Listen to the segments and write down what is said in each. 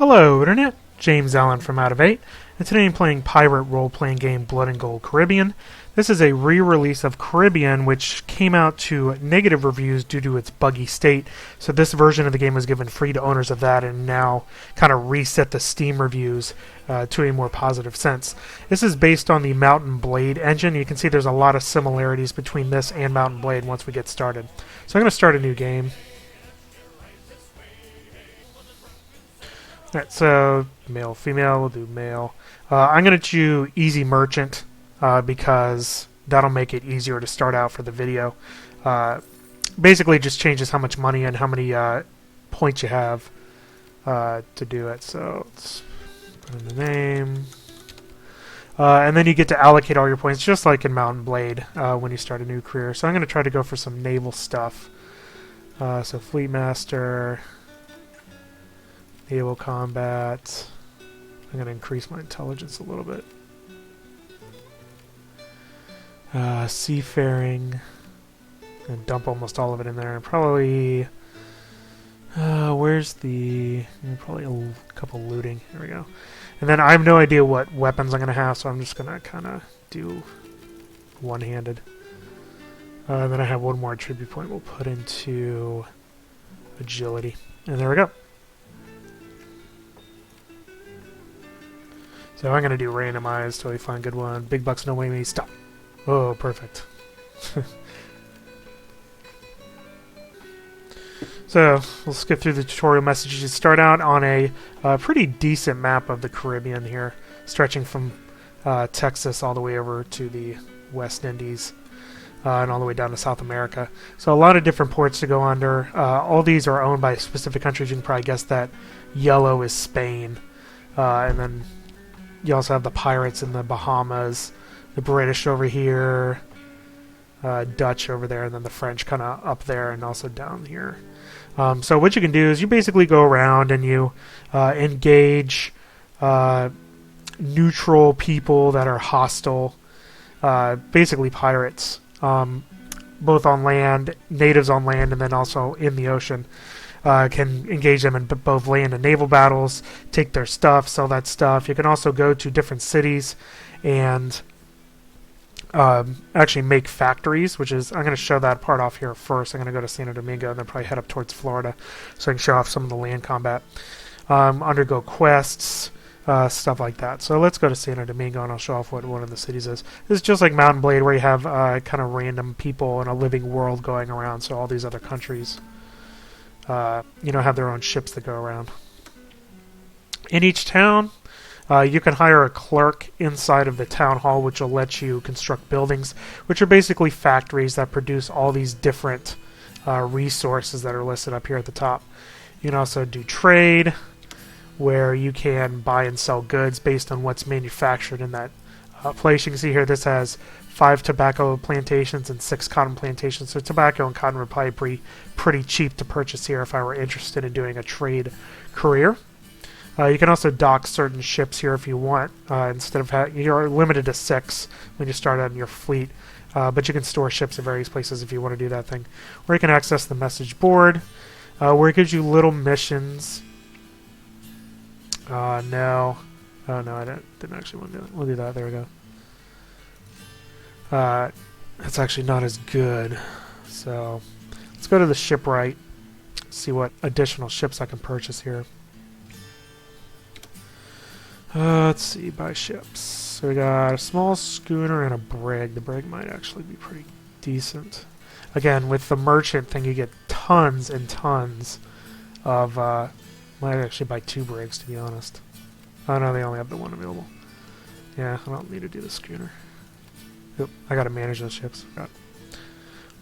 Hello Internet, James Allen from Out of 8, and today I'm playing pirate role-playing game Blood and Gold Caribbean. This is a re-release of Caribbean, which came out to negative reviews due to its buggy state, so this version of the game was given free to owners of that and now kind of reset the Steam reviews to a more positive sense. This is based on the Mountain Blade engine. You can see there's a lot of similarities between this and Mountain Blade once we get started. So I'm going to start a new game. Alright, so male, female, we'll do male. I'm going to choose easy merchant because that'll make it easier to start out for the video. Basically, it just changes how much money and how many points you have to do it. So let's put in the name. And then you get to allocate all your points, just like in Mountain Blade when you start a new career. So I'm going to try to go for some naval stuff. So Fleet Master. Naval combat. I'm going to increase my intelligence a little bit. Seafaring. And dump almost all of it in there. And probably... where's the... Probably a couple looting. Here we go. And then I have no idea what weapons I'm going to have, so I'm just going to kind of do one-handed. Then I have one more attribute point we'll put into agility. And there we go. So I'm going to do randomized till we find a good one. Big bucks, no way me. Stop. Oh, perfect. So we'll skip through the tutorial messages. You start out on a pretty decent map of the Caribbean here, stretching from Texas all the way over to the West Indies and all the way down to South America. So a lot of different ports to go under. All these are owned by specific countries. You can probably guess that yellow is Spain. And then you also have the pirates in the Bahamas, the British over here, Dutch over there, and then the French kind of up there and also down here. So what you can do is you basically go around and you engage neutral people that are hostile, basically pirates, both on land, natives on land, and then also in the ocean. Can engage them in both land and naval battles, take their stuff, sell that stuff. You can also go to different cities and actually make factories, which is, I'm going to show that part off here first. I'm going to go to Santo Domingo and then probably head up towards Florida so I can show off some of the land combat. Undergo quests, stuff like that. So let's go to Santo Domingo and I'll show off what one of the cities is. This is just like Mountain Blade where you have kind of random people in a living world going around, so all these other countries have their own ships that go around. In each town, you can hire a clerk inside of the town hall, which will let you construct buildings, which are basically factories that produce all these different resources that are listed up here at the top. You can also do trade, where you can buy and sell goods based on what's manufactured in that place. You can see here this has 5 tobacco plantations and 6 cotton plantations. So tobacco and cotton would probably be pretty cheap to purchase here if I were interested in doing a trade career. You can also dock certain ships here if you want. Instead of you're limited to 6 when you start out in your fleet, but you can store ships at various places if you want to do that thing. Or you can access the message board, where it gives you little missions. No. Oh no, I didn't actually want to do it. We'll do that. There we go. That's actually not as good. So let's go to the shipwright, see what additional ships I can purchase here. Let's see, buy ships. So we got a small schooner and a brig. The brig might actually be pretty decent. Again, with the merchant thing, you get tons and tons of... might actually buy 2 brigs, to be honest. Oh no, they only have the one available. Yeah, I don't need to do the schooner. Oop, I gotta manage those ships.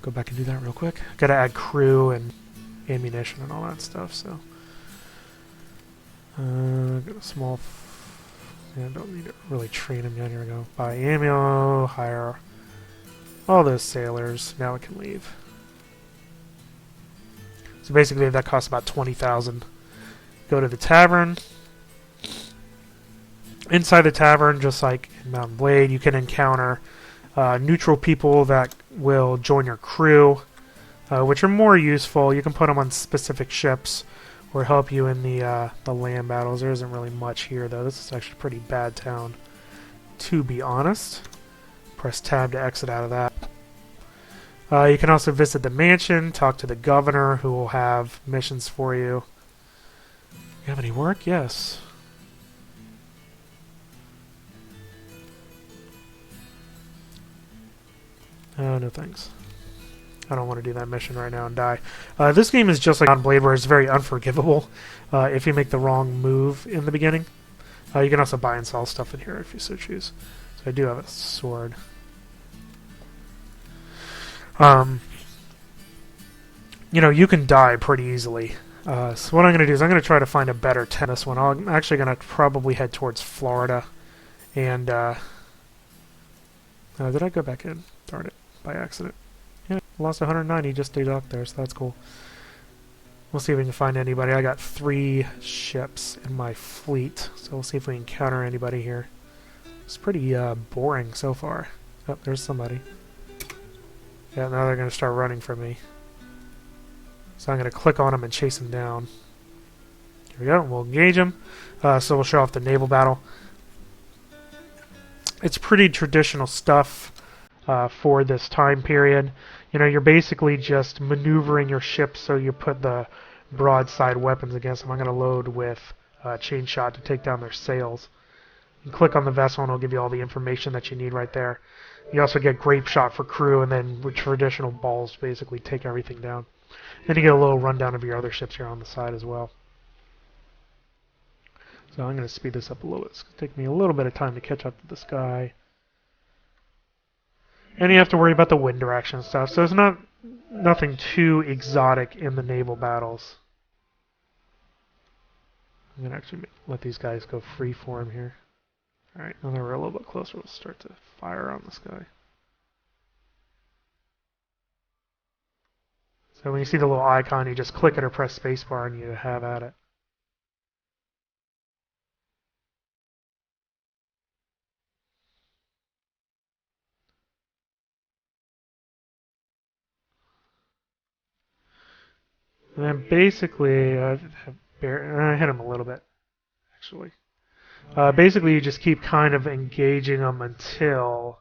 Go back and do that real quick. Gotta add crew and ammunition and all that stuff, so. Got a small... yeah, don't need to really train them yet. Here we go. Buy ammo, hire all those sailors. Now we can leave. So basically that costs about 20,000. Go to the tavern. Inside the tavern, just like in Mountain Blade, you can encounter neutral people that will join your crew, which are more useful. You can put them on specific ships, or help you in the land battles. There isn't really much here, though. This is actually a pretty bad town, to be honest. Press tab to exit out of that. You can also visit the mansion, talk to the governor, who will have missions for you. You have any work? Yes. No thanks. I don't want to do that mission right now and die. This game is just like on Blade, where it's very unforgivable if you make the wrong move in the beginning. You can also buy and sell stuff in here if you so choose. So I do have a sword. You know, you can die pretty easily. So what I'm going to do is I'm going to try to find a better tennis one. I'm actually going to probably head towards Florida. And, did I go back in? Darn it. By accident. Yeah, lost 190 just to dock there, so that's cool. We'll see if we can find anybody. I got 3 ships in my fleet, so we'll see if we can encounter anybody here. It's pretty boring so far. Oh, there's somebody. Yeah, now they're going to start running from me. So I'm going to click on them and chase them down. Here we go. We'll engage them. So we'll show off the naval battle. It's pretty traditional stuff for this time period. You know, you're basically just maneuvering your ship so you put the broadside weapons against them. I'm going to load with chain shot to take down their sails. You click on the vessel and it'll give you all the information that you need right there. You also get grape shot for crew, and then with traditional balls basically take everything down. Then you get a little rundown of your other ships here on the side as well. So I'm going to speed this up a little bit. It's going to take me a little bit of time to catch up to this guy. And you have to worry about the wind direction and stuff. So it's nothing too exotic in the naval battles. I'm going to actually let these guys go freeform here. Alright, now that we're a little bit closer, we'll start to fire on this guy. So when you see the little icon, you just click it or press spacebar and you have at it. And then basically, I hit him a little bit, actually. Basically, you just keep kind of engaging them until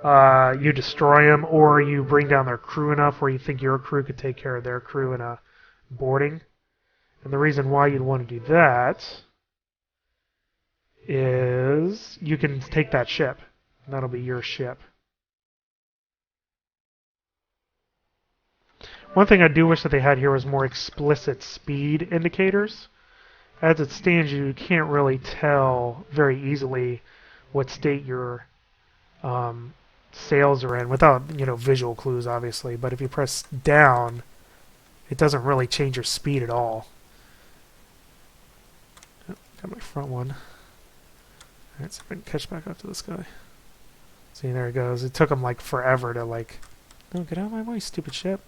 you destroy them, or you bring down their crew enough where you think your crew could take care of their crew in a boarding. And the reason why you'd want to do that is you can take that ship, and that'll be your ship. One thing I do wish that they had here was more explicit speed indicators. As it stands, you can't really tell very easily what state your sails are in without, visual clues, obviously. But if you press down, it doesn't really change your speed at all. Oh, got my front one. Alright, so if I can catch back up to this guy. See, there he goes. It took him like forever to no, get out of my way, stupid ship.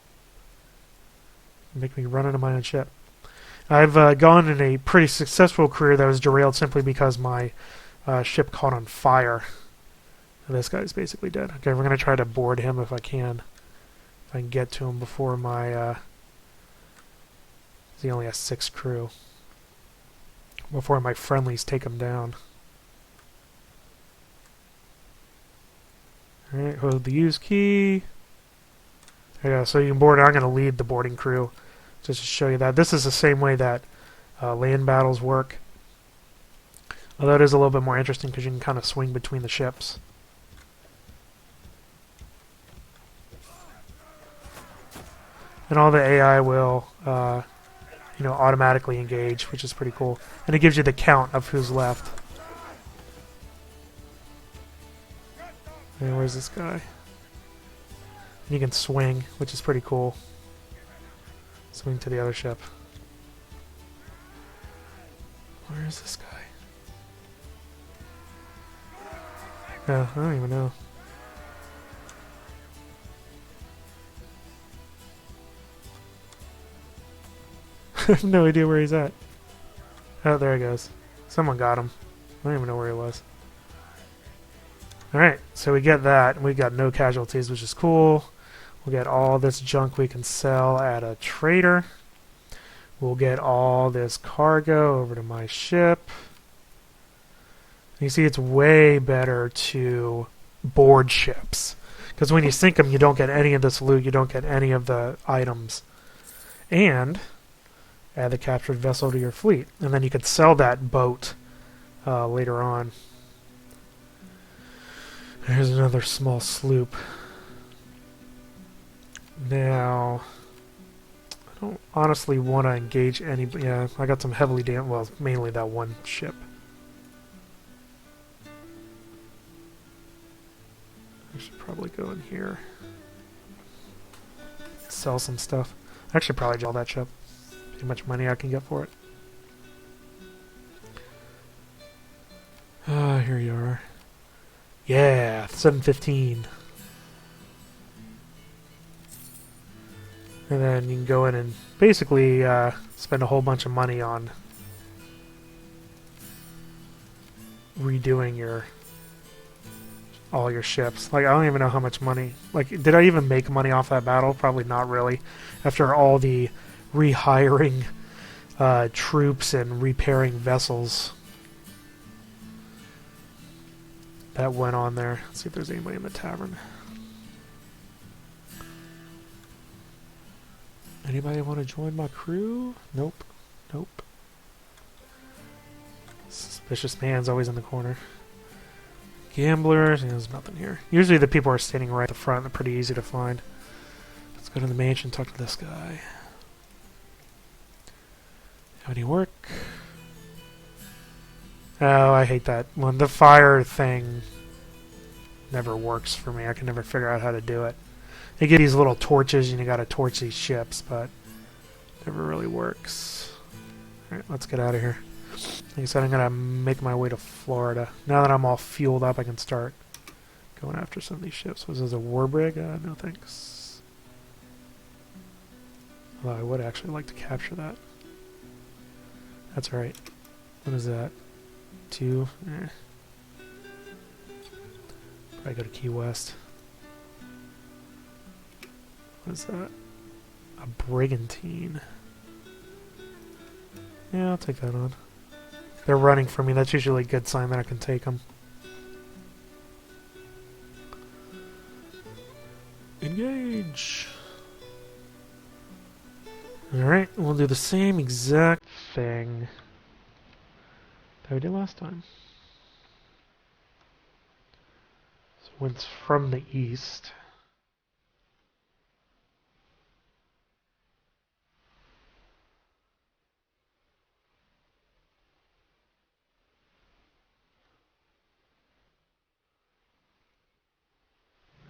Make me run into my own ship. I've gone in a pretty successful career that was derailed simply because my ship caught on fire. And this guy's basically dead. Okay, we're going to try to board him if I can. If I can get to him before my... he only has 6 crew. Before my friendlies take him down. Alright, hold the use key. There you go, so you can board. I'm going to lead the boarding crew just to show you that. This is the same way that land battles work. Although it is a little bit more interesting because you can kind of swing between the ships. And all the AI will, automatically engage, which is pretty cool. And it gives you the count of who's left. And where's this guy? You can swing, which is pretty cool. Swing to the other ship. Where is this guy? I don't even know. I have no idea where he's at. Oh, there he goes. Someone got him. I don't even know where he was. Alright, so we get that. We got no casualties, which is cool. We'll get all this junk we can sell at a trader. We'll get all this cargo over to my ship. You see, it's way better to board ships. Because when you sink them, you don't get any of this loot, you don't get any of the items. And add the captured vessel to your fleet. And then you could sell that boat later on. There's another small sloop. Now, I don't honestly want to engage any... Yeah, I got some heavily damaged... Well, mainly that one ship. I should probably go in here. Sell some stuff. I should probably sell that ship. See how much money I can get for it. Here you are. Yeah, 715. And then you can go in and basically spend a whole bunch of money on redoing all your ships. Like, I don't even know how much money... Like, did I even make money off that battle? Probably not really. After all the rehiring troops and repairing vessels that went on there. Let's see if there's anybody in the tavern. Anybody want to join my crew? Nope. Nope. Suspicious man's always in the corner. Gamblers, there's nothing here. Usually the people are standing right at the front. They're pretty easy to find. Let's go to the mansion and talk to this guy. Have any work? Oh, I hate that one. The fire thing never works for me. I can never figure out how to do it. They give these little torches and you gotta torch these ships, but it never really works. Alright, let's get out of here. Like I said, I'm gonna make my way to Florida. Now that I'm all fueled up, I can start going after some of these ships. Was this a war brig? No thanks. Although I would actually like to capture that. That's alright. What is that? 2? Probably go to Key West. What is that? A brigantine. Yeah, I'll take that on. They're running from me. That's usually a good sign that I can take them. Engage! Alright, we'll do the same exact thing that we did last time. So when it's from the east...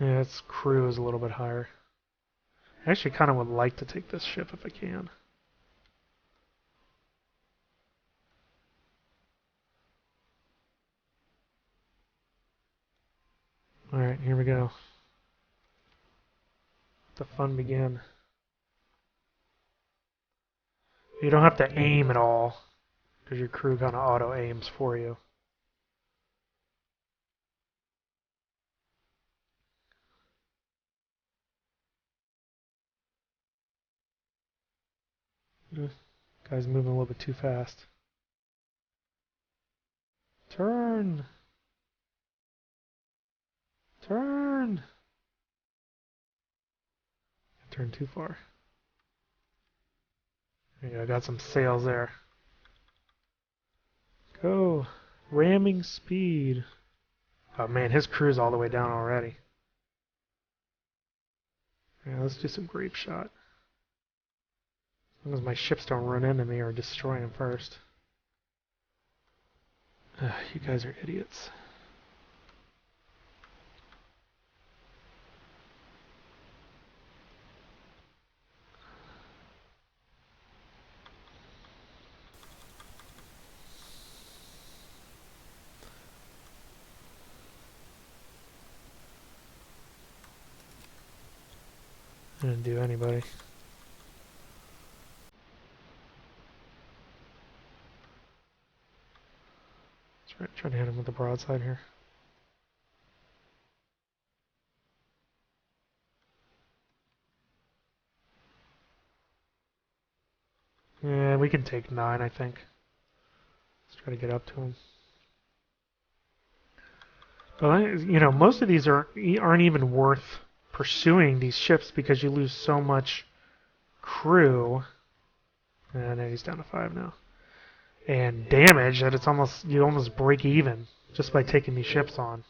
Yeah, its crew is a little bit higher. I actually kind of would like to take this ship if I can. Alright, here we go. The fun began. You don't have to aim at all, because your crew kind of auto-aims for you. Guy's moving a little bit too fast. Turn! Turn! I turned too far. There you go, I got some sails there. Go! Ramming speed. Oh man, his crew's all the way down already. Yeah, let's do some grape shot. As long as my ships don't run into me or destroy them first. You guys are idiots. I didn't do anybody. Try to hit him with the broadside here. Yeah, take 9, I think. Let's try to get up to him. But, you know, most of these aren't even worth pursuing, these ships, because you lose so much crew. And he's down to 5 now. And damage that you almost break even just by taking these ships on.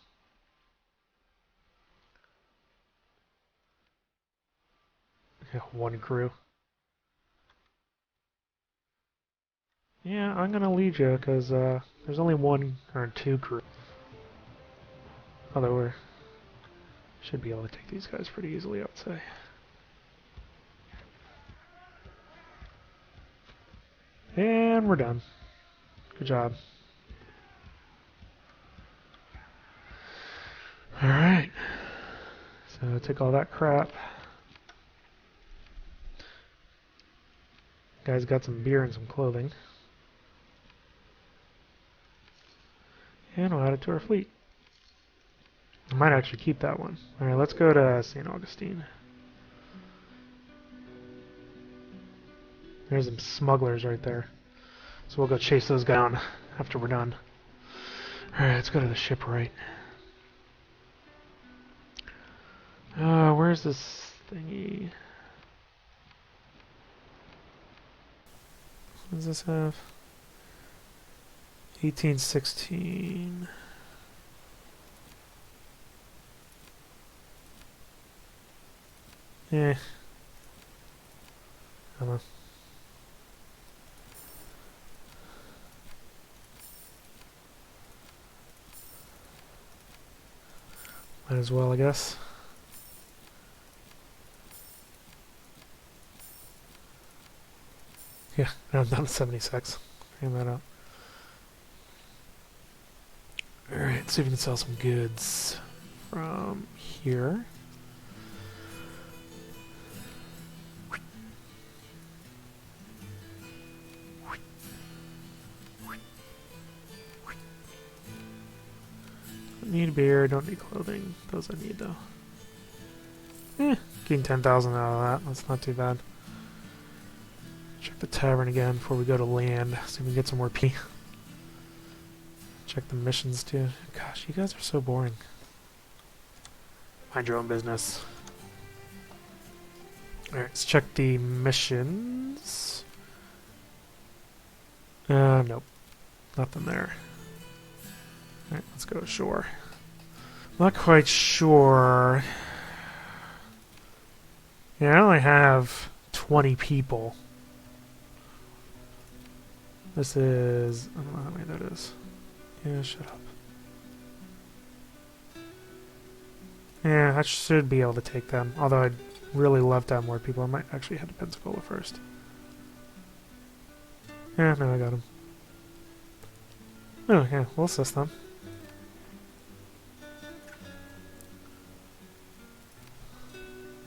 Yeah, 1 crew. Yeah, I'm gonna lead you because there's only 1 or 2 crew. Although we should be able to take these guys pretty easily, I would say. And we're done. Good job. Alright. So take all that crap. Guy's got some beer and some clothing. And we'll add it to our fleet. I might actually keep that one. Alright, let's go to St. Augustine. There's some smugglers right there. So we'll go chase those down after we're done. Alright, let's go to the shipwright. Where's this thingy? What does this have? 1816. Eh. I don't know. Might as well, I guess. Yeah, now I'm down to 76. Figure that out. Alright, see if we can sell some goods from here. Don't need beer, don't need clothing. Those I need though. Getting 10,000 out of that. That's not too bad. Check the tavern again before we go to land. See if we can get some more P. Check the missions too. Gosh, you guys are so boring. Mind your own business. Alright, let's check the missions. Nope. Nothing there. Alright, let's go ashore. Not quite sure. Yeah, I only have 20 people. This is... I don't know how many that is. Yeah, shut up. Yeah, I should be able to take them. Although I'd really love to have more people. I might actually head to Pensacola first. Yeah, no, I got them. Oh, yeah, we'll assist them.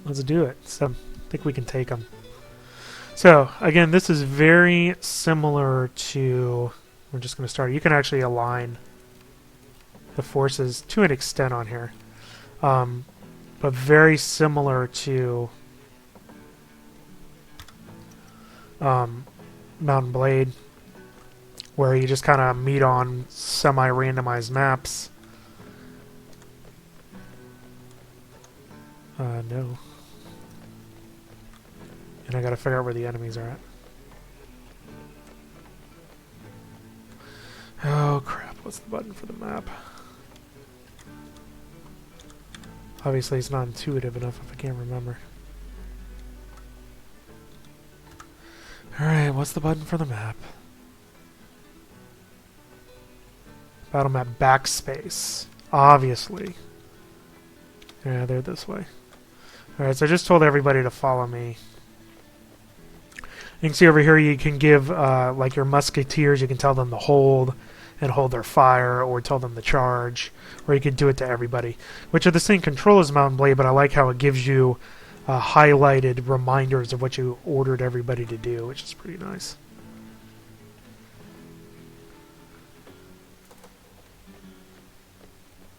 Let's do it. So, I think we can take them. So, again, this is very similar to... We're just going to start. You can actually align the forces to an extent on here. But very similar to Mountain Blade, where you just kind of meet on semi-randomized maps. No. And I gotta figure out where the enemies are at. Oh crap, what's the button for the map? Obviously it's not intuitive enough if I can't remember. Alright, what's the button for the map? Battle map backspace. Obviously. Yeah, they're this way. Alright, so I just told everybody to follow me. You can see over here you can give, like your musketeers, you can tell them to hold and hold their fire, or tell them to charge, or you can do it to everybody. Which are the same control as Mountain Blade, but I like how it gives you highlighted reminders of what you ordered everybody to do, which is pretty nice.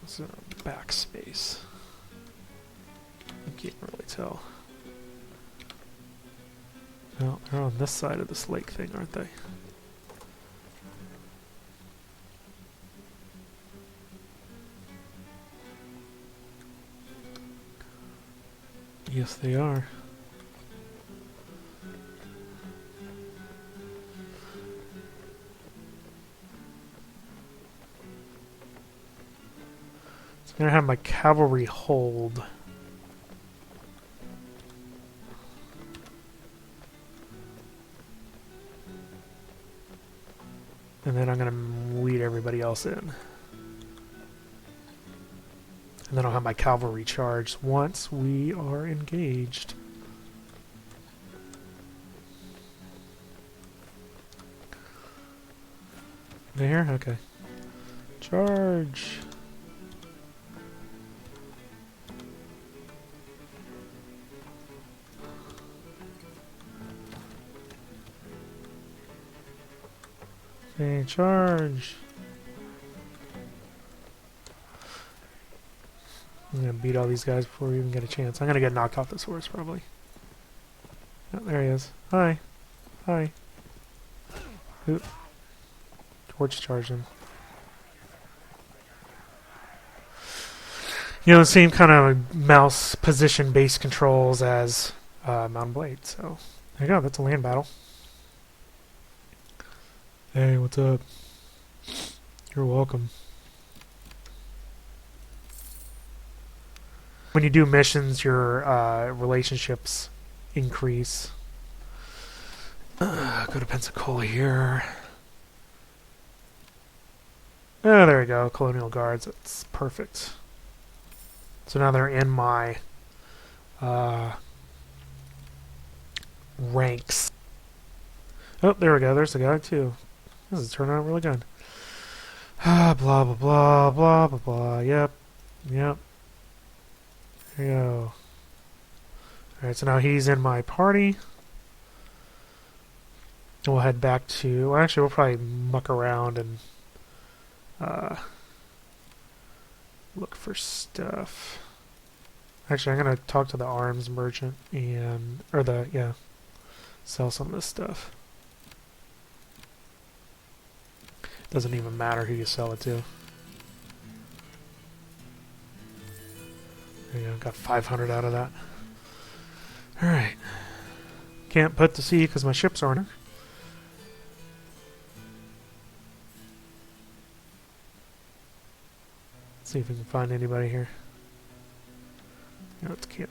So, backspace. I can't really tell. Well, they're on this side of this lake thing, aren't they? Yes, they are. So I'm gonna have my cavalry hold. And then I'm gonna lead everybody else in. And then I'll have my cavalry charge once we are engaged. There? Okay. Charge! Okay, charge! I'm gonna beat all these guys before we even get a chance. I'm gonna get knocked off this horse, probably. Oh, there he is. Hi. Hi. Oop. Torch charged him. You know, the same kind of mouse position-based controls as Mountain Blade. So, there you go. That's a land battle. Hey, what's up? You're welcome. When you do missions, your relationships increase. Go to Pensacola here. Oh, there we go. Colonial Guards. That's perfect. So now they're in my ranks. Oh, there we go. There's the guy, too. This is turning out really good. Blah, blah, blah, blah, blah, blah. Yep. Yep. There you go. Alright, so now he's in my party. We'll head back to... Well, actually, we'll probably muck around and look for stuff. Actually, I'm going to talk to the arms merchant and... Or the... Yeah. Sell some of this stuff. Doesn't even matter who you sell it to. There you go. Got 500 out of that. Alright. Can't put to sea because my ships aren't. See if we can find anybody here. No, it's camp.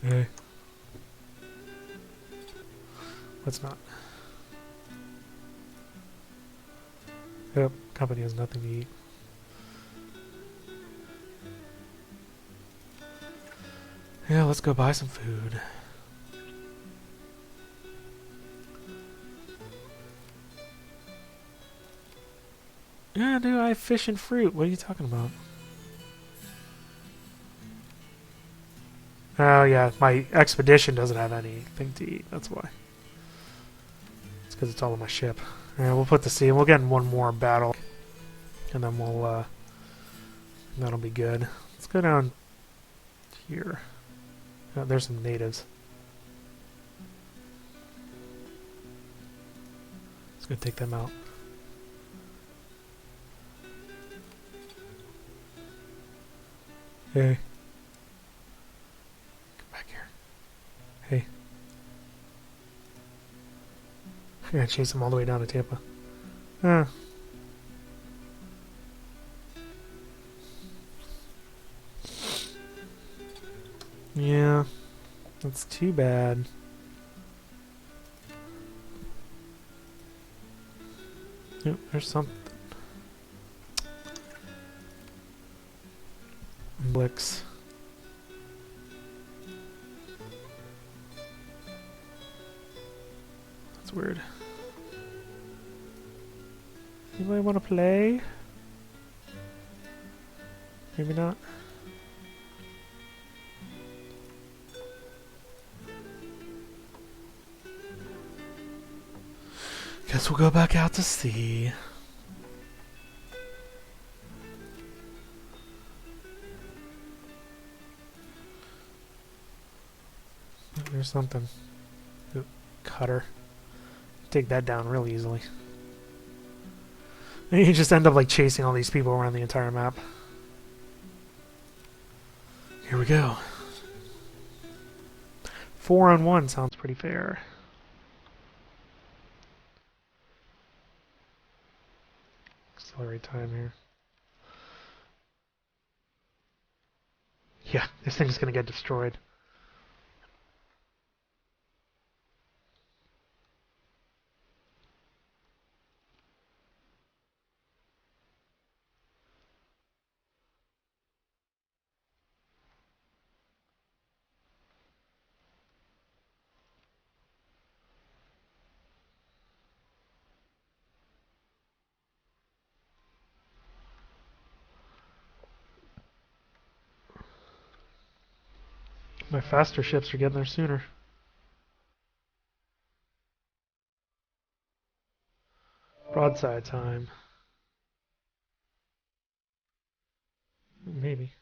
Hey. Let's not. Yep, company has nothing to eat. Yeah, let's go buy some food. Yeah, dude, I have fish and fruit. What are you talking about? Oh, yeah, my expedition doesn't have anything to eat. That's why. It's because it's all on my ship. Alright, we'll put the sea. We'll get in one more battle. And then we'll, that'll be good. Let's go down here. Oh, there's some natives. Let's go take them out. Hey. Come back here. Hey. I'm gonna chase them all the way down to Tampa. Ah. Yeah. That's too bad. Yep, there's something. Blix. That's weird. Anybody want to play? Maybe not. Guess we'll go back out to sea. There's something. Ooh, cutter. Take that down real easily. And you just end up like chasing all these people around the entire map. Here we go. 4-on-1 sounds pretty fair. Accelerate time here. Yeah, this thing's gonna get destroyed. My faster ships are getting there sooner. Broadside time. Maybe.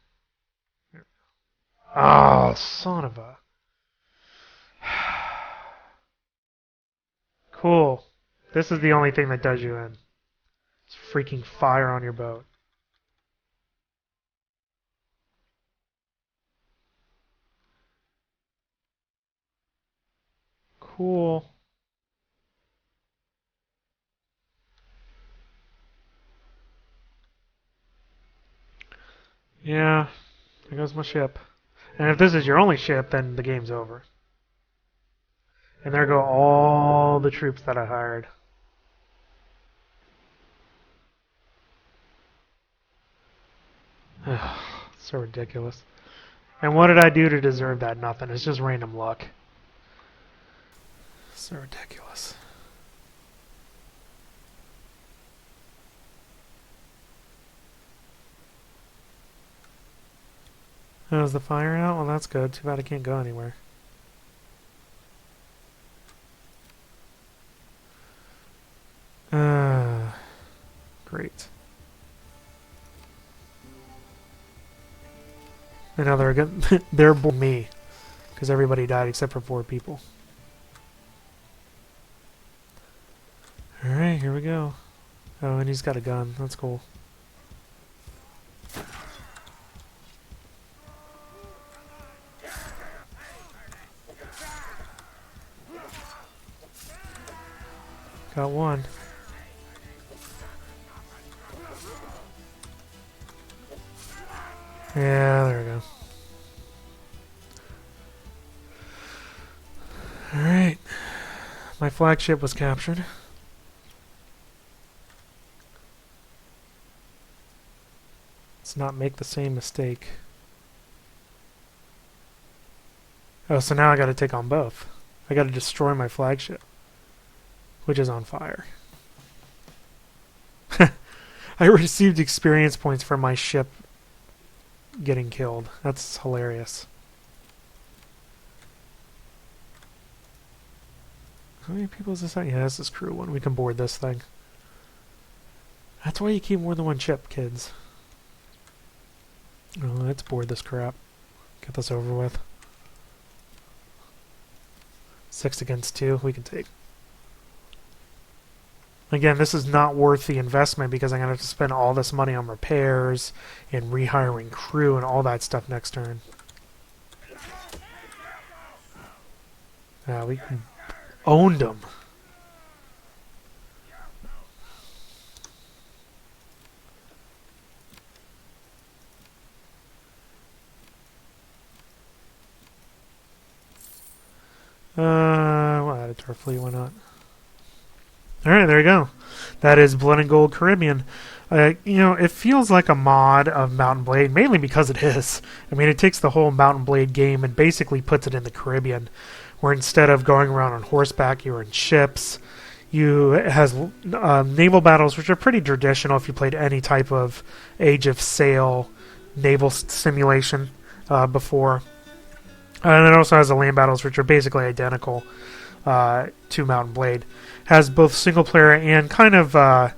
Oh, son of a... Cool. This is the only thing that does you in. It's freaking fire on your boat. Cool. Yeah, there goes my ship. And if this is your only ship, then the game's over. And there go all the troops that I hired. So ridiculous. And what did I do to deserve that? Nothing. It's just random luck. So ridiculous. Oh, is the fire out? Well, that's good. Too bad I can't go anywhere. Great. And now they're me, because everybody died except for 4 people. Alright, here we go. Oh, and he's got a gun. That's cool. Got one. Yeah, there we go. Alright. My flagship was captured. Let's not make the same mistake. Oh, so now I gotta take on both. I gotta destroy my flagship, which is on fire. I received experience points for my ship getting killed. That's hilarious. How many people is this at? Yeah, this is crew one. We can board this thing. That's why you keep more than one ship, kids. Oh, let's board this crap. Get this over with. 6 against 2, we can take. Again, this is not worth the investment because I'm going to have to spend all this money on repairs and rehiring crew and all that stuff next turn. We owned them. We'll add it to our fleet, why not? Alright, there you go. That is Blood and Gold Caribbean. You know, it feels like a mod of Mount & Blade, mainly because it is. I mean, it takes the whole Mount & Blade game and basically puts it in the Caribbean, where instead of going around on horseback, you're in ships. It has naval battles, which are pretty traditional if you played any type of Age of Sail naval simulation before. And it also has the land battles, which are basically identical to Mount & Blade. Has both single player and kind of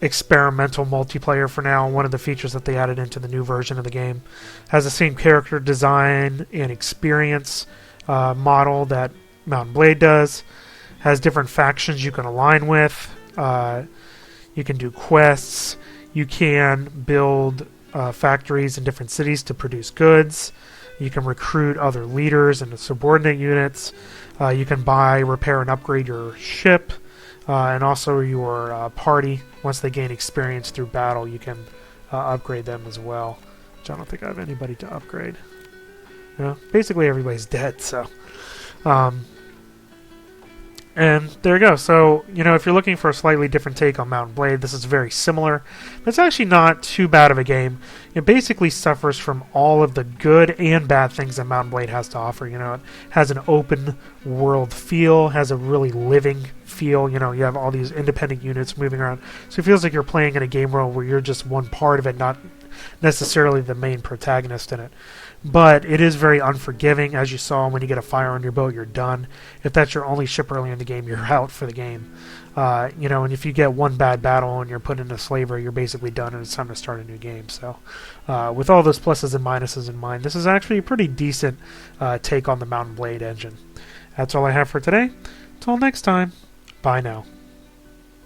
experimental multiplayer for now. One of the features that they added into the new version of the game has the same character design and experience model that Mount and Blade does. Has different factions you can align with. You can do quests. You can build factories in different cities to produce goods. You can recruit other leaders and subordinate units. You can buy, repair, and upgrade your ship. And also your party. Once they gain experience through battle, you can upgrade them as well. Which I don't think I have anybody to upgrade. You know, basically everybody's dead, so... and there you go. So, you know, if you're looking for a slightly different take on Mount and Blade, this is very similar. It's actually not too bad of a game. It basically suffers from all of the good and bad things that Mount and Blade has to offer. You know, it has an open world feel, has a really living feel. You know, you have all these independent units moving around. So it feels like you're playing in a game world where you're just one part of it, not necessarily the main protagonist in it. But it is very unforgiving. As you saw, when you get a fire on your boat, you're done. If that's your only ship early in the game, you're out for the game. You know, and if you get one bad battle and you're put into slavery, you're basically done and it's time to start a new game. So with all those pluses and minuses in mind, this is actually a pretty decent take on the Mount and Blade engine. That's all I have for today. Until next time, bye now.